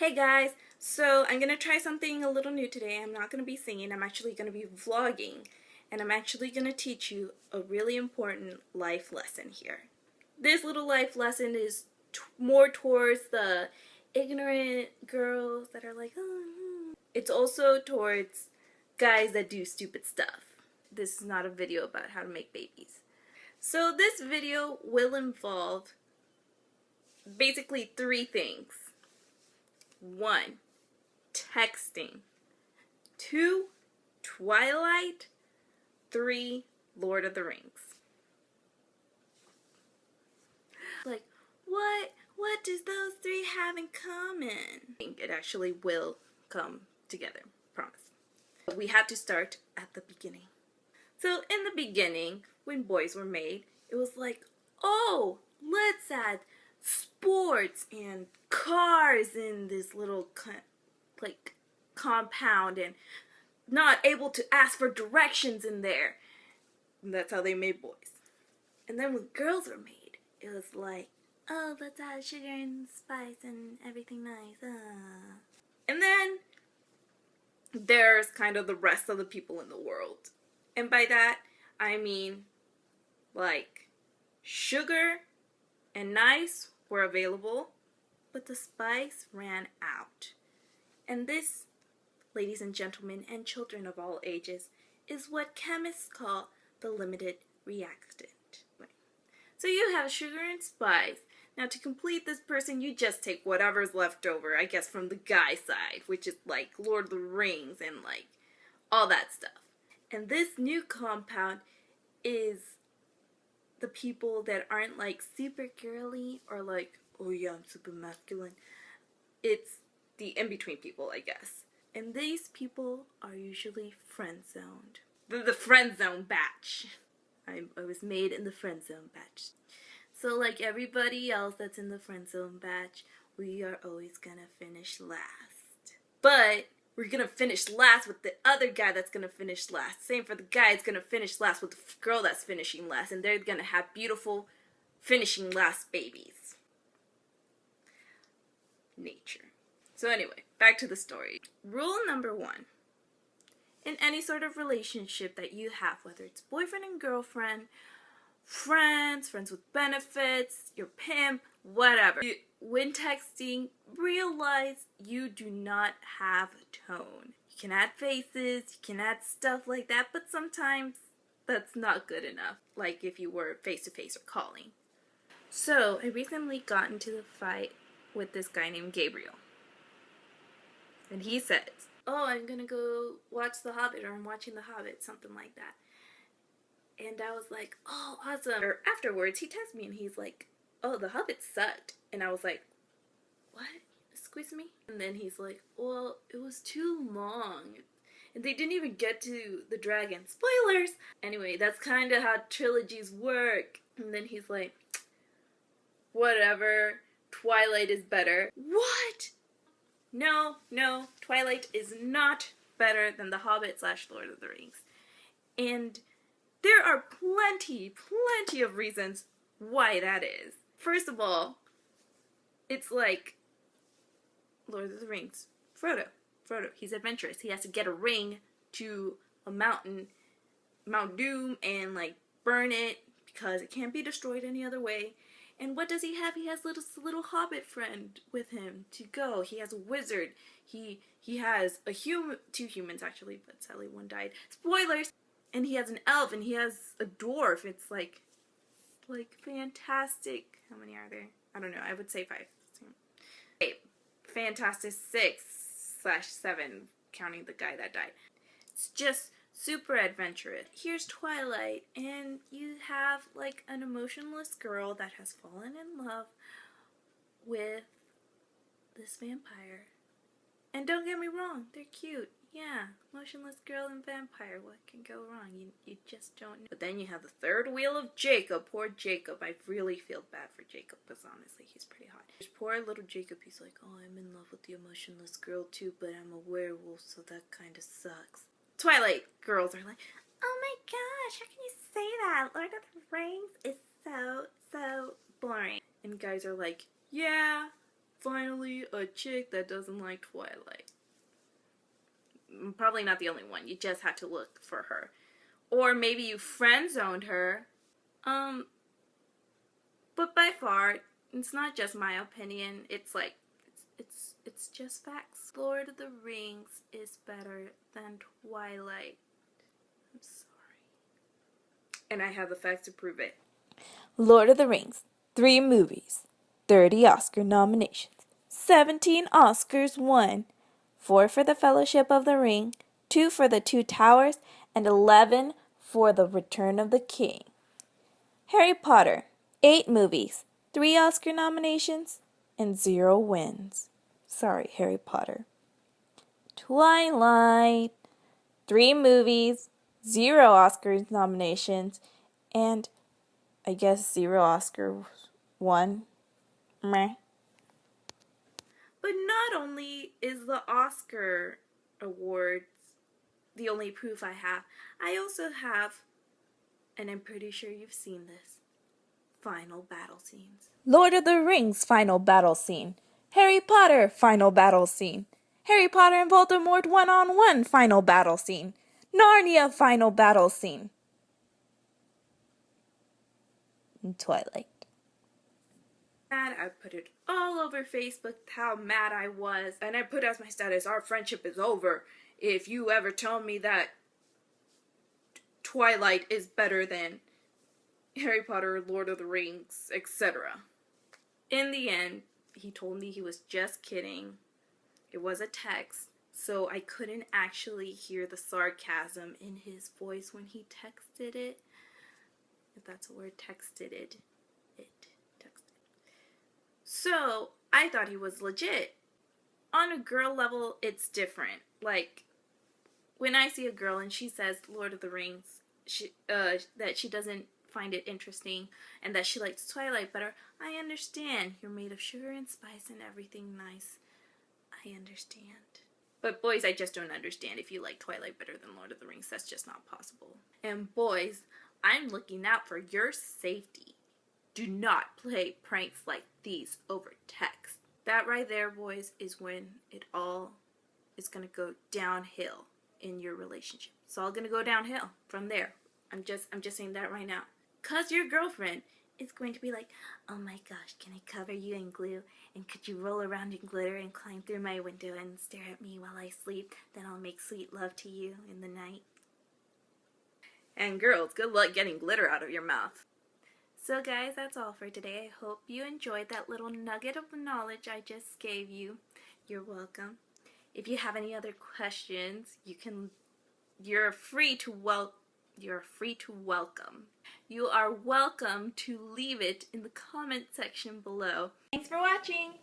Hey guys, so I'm gonna try something a little new today. I'm not gonna be singing, I'm actually gonna be vlogging, and I'm actually gonna teach you a really important life lesson here. This little life lesson is more towards the ignorant girls that are like, oh. It's also towards guys that do stupid stuff. This is not a video about how to make babies. So this video will involve basically three things. 1. Texting. 2. Twilight. 3. Lord of the Rings. Like, what does those three have in common? I think it actually will come together, promise. But we have to start at the beginning. So in the beginning, when boys were made, it was like, oh, let's add sports and cars in this little compound and not able to ask for directions in there. And that's how they made boys. And then when girls were made, it was like, oh, let's add sugar and spice and everything nice. And then there's kind of the rest of the people in the world. And by that, I mean like sugar and nice were available, but the spice ran out. And this, ladies and gentlemen, and children of all ages, is what chemists call the limited reactant. So you have sugar and spice. Now to complete this person, you just take whatever's left over, I guess from the guy side, which is like Lord of the Rings and like all that stuff. And this new compound is the people that aren't like super girly or like, oh yeah, I'm super masculine. It's the in-between people, I guess. And these people are usually friend-zoned. The friend-zone batch. I was made in the friend-zone batch. So like everybody else that's in the friend-zone batch, we are always gonna finish last. But we're gonna finish last with the other guy that's gonna finish last. Same for the guy, it's gonna finish last with the girl that's finishing last. And they're gonna have beautiful finishing last babies. Nature. So anyway, back to the story. Rule number 1. In any sort of relationship that you have, whether it's boyfriend and girlfriend, friends with benefits, your pimp, whatever. When texting, realize you do not have tone. You can add faces, you can add stuff like that, but sometimes that's not good enough, like if you were face-to-face or calling. So, I recently got into the fight with this guy named Gabriel. And he says, oh, I'm gonna go watch The Hobbit, or I'm watching The Hobbit, something like that. And I was like, oh, awesome. Or afterwards, he texted me and he's like, oh, The Hobbit sucked. And I was like, what? Excuse me? And then he's like, well, it was too long. And they didn't even get to the dragon. Spoilers! Anyway, that's kind of how trilogies work. And then he's like, whatever, Twilight is better. What? No, Twilight is not better than The Hobbit / Lord of the Rings. And there are plenty of reasons why that is. First of all, it's like Lord of the Rings. Frodo, he's adventurous. He has to get a ring to a mountain, Mount Doom, and like burn it because it can't be destroyed any other way. And what does he have? He has little hobbit friend with him to go. He has a wizard. He has a two humans actually, but sadly one died. Spoilers! And he has an elf, and he has a dwarf. It's like fantastic. How many are there? I don't know. I would say 5. Okay, fantastic 6/7, counting the guy that died. It's just super adventurous. Here's Twilight, and you have like an emotionless girl that has fallen in love with this vampire. And don't get me wrong, they're cute. Yeah, motionless girl and vampire, what can go wrong? You just don't know. But then you have the third wheel of Jacob. Poor Jacob. I really feel bad for Jacob, because honestly, he's pretty hot. Poor little Jacob, he's like, oh, I'm in love with the emotionless girl too, but I'm a werewolf, so that kind of sucks. Twilight girls are like, oh my gosh, how can you say that? Lord of the Rings is so boring. And guys are like, yeah, finally a chick that doesn't like Twilight. Probably not the only one. You just had to look for her. Or maybe you friend-zoned her. But by far, it's not just my opinion. It's like, it's just facts. Lord of the Rings is better than Twilight. I'm sorry. And I have the facts to prove it. Lord of the Rings, 3 movies, 30 Oscar nominations, 17 Oscars won, 4 for the Fellowship of the Ring, 2 for the Two Towers, and 11 for the Return of the King. Harry Potter, 8 movies, 3 Oscar nominations, and 0 wins. Sorry, Harry Potter. Twilight, 3 movies, 0 Oscar nominations, and I guess 0 Oscar won. Meh. But not only is the Oscar awards the only proof I have, I also have, and I'm pretty sure you've seen this, final battle scenes. Lord of the Rings final battle scene. Harry Potter final battle scene. Harry Potter and Voldemort one-on-one final battle scene. Narnia final battle scene. And Twilight. I put it all over Facebook how mad I was, and I put as my status, our friendship is over if you ever tell me that Twilight is better than Harry Potter, Lord of the Rings, etc. In the end, he told me he was just kidding. It was a text, so I couldn't actually hear the sarcasm in his voice when he texted it. If that's a word, texted it. So, I thought he was legit. On a girl level, it's different. Like, when I see a girl and she says Lord of the Rings, that she doesn't find it interesting and that she likes Twilight better, I understand. You're made of sugar and spice and everything nice. I understand. But boys, I just don't understand if you like Twilight better than Lord of the Rings. That's just not possible. And boys, I'm looking out for your safety. Do not play pranks like these over text. That right there, boys, is when it all is going to go downhill in your relationship. It's all going to go downhill from there. I'm just saying that right now. Because your girlfriend is going to be like, oh my gosh, can I cover you in glue? And could you roll around in glitter and climb through my window and stare at me while I sleep? Then I'll make sweet love to you in the night. And girls, good luck getting glitter out of your mouth. So guys, that's all for today. I hope you enjoyed that little nugget of knowledge I just gave you. You're welcome. If you have any other questions, you're free to welcome. You are welcome to leave it in the comment section below. Thanks for watching.